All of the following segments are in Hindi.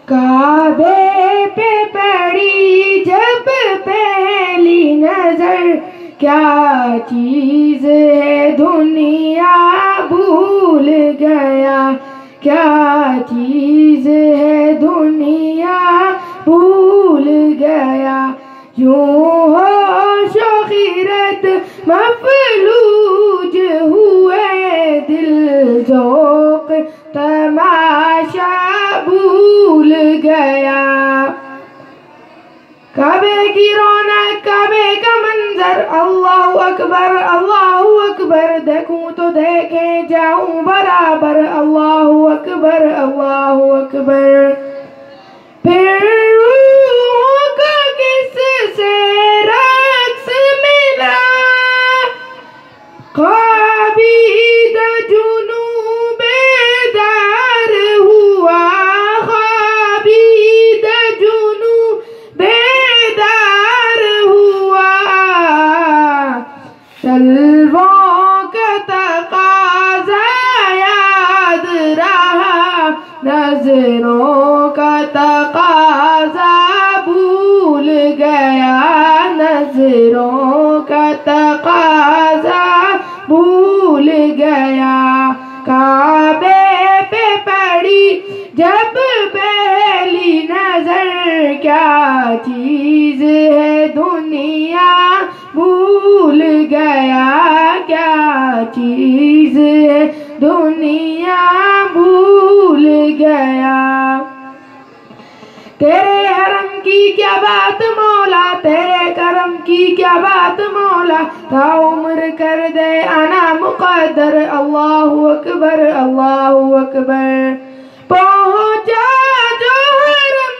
काबे पे पड़ी जब पहली नजर, क्या चीज है दुनिया भूल गया, क्या चीज है दुनिया भूल गया। यूं होशो गिरत मफलूज हुए, दिल ज़ौक़ तमाशा भूल गया। काबे की रौनक, काबे का मंजर, अल्लाहु अकबर, देखूं तो देखे जाऊं बराबर, अल्लाहु अकबर, अल्लाहु अकबर। फिर रूह को किससे रक्स मिला, ख्वाबीद जुनू बेदार हुआ, ख्वाबीद जुनू बेदार हुआ। तलवों का तकाज़ा याद रहा, नजरों का तकाज़ा भूल गया, नजरों का तकाज़ा भूल गया। काबे पे पड़ी जब पहली नजर, क्या चीज है दुनिया भूल गया, क्या चीज है दुनिया भूल गया। तेरे हरम की क्या बात मौला, तेरे करम की क्या बात मौला, ता उम्र कर दे आना मुक़द्दर, अल्लाहु अकबर, अल्लाहु अकबर। पहुँचा जो हरम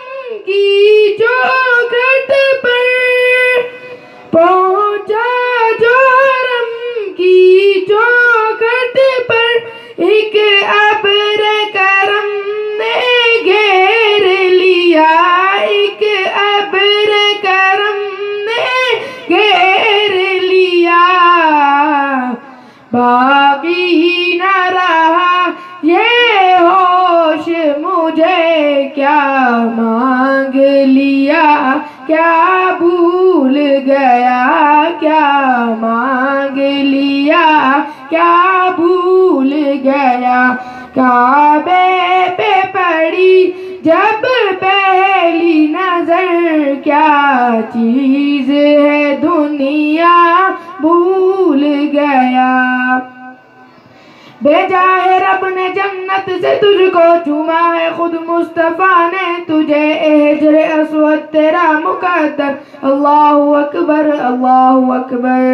की चौखट पर, पहुँचा जो हरम की चौखट पर, एक अब्र करम ने घेर लिया, एक अब्र करम ने घेर लिया। बाकी न रहा ये होश मुझे, क्या मांग लिया क्या भूल गया, क्या मांग लिया क्या भूल गया। काबे पे पड़ी जब पहली नजर, क्या चीज है दुनिया भूल गया। भेजा है रब ने जन्नत से तुझको, चूमा है खुद मुस्तफा ने तुझे, हिजरे अस्वद तेरा मुकद्दर, अल्लाहु अकबर, अल्लाहु अकबर।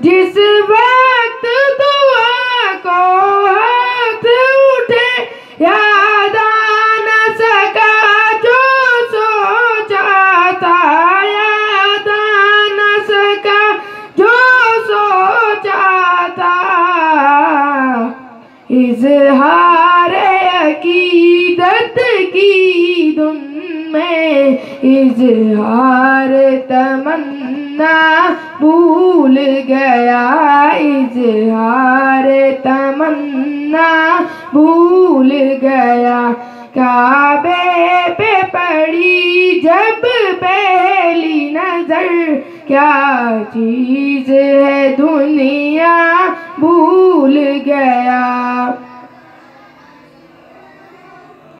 जिस वक्त दुआ को हाथ उठे, याद आ न सका जो सोचा था, याद आ न सका जो सोचा था। इज़हार अकीदत की धुन में, इज़हार तमन्ना भूल गया, इज़हार तमन्ना भूल गया। काबे पे पड़ी जब पहली नजर, क्या चीज है दुनिया भूल गया।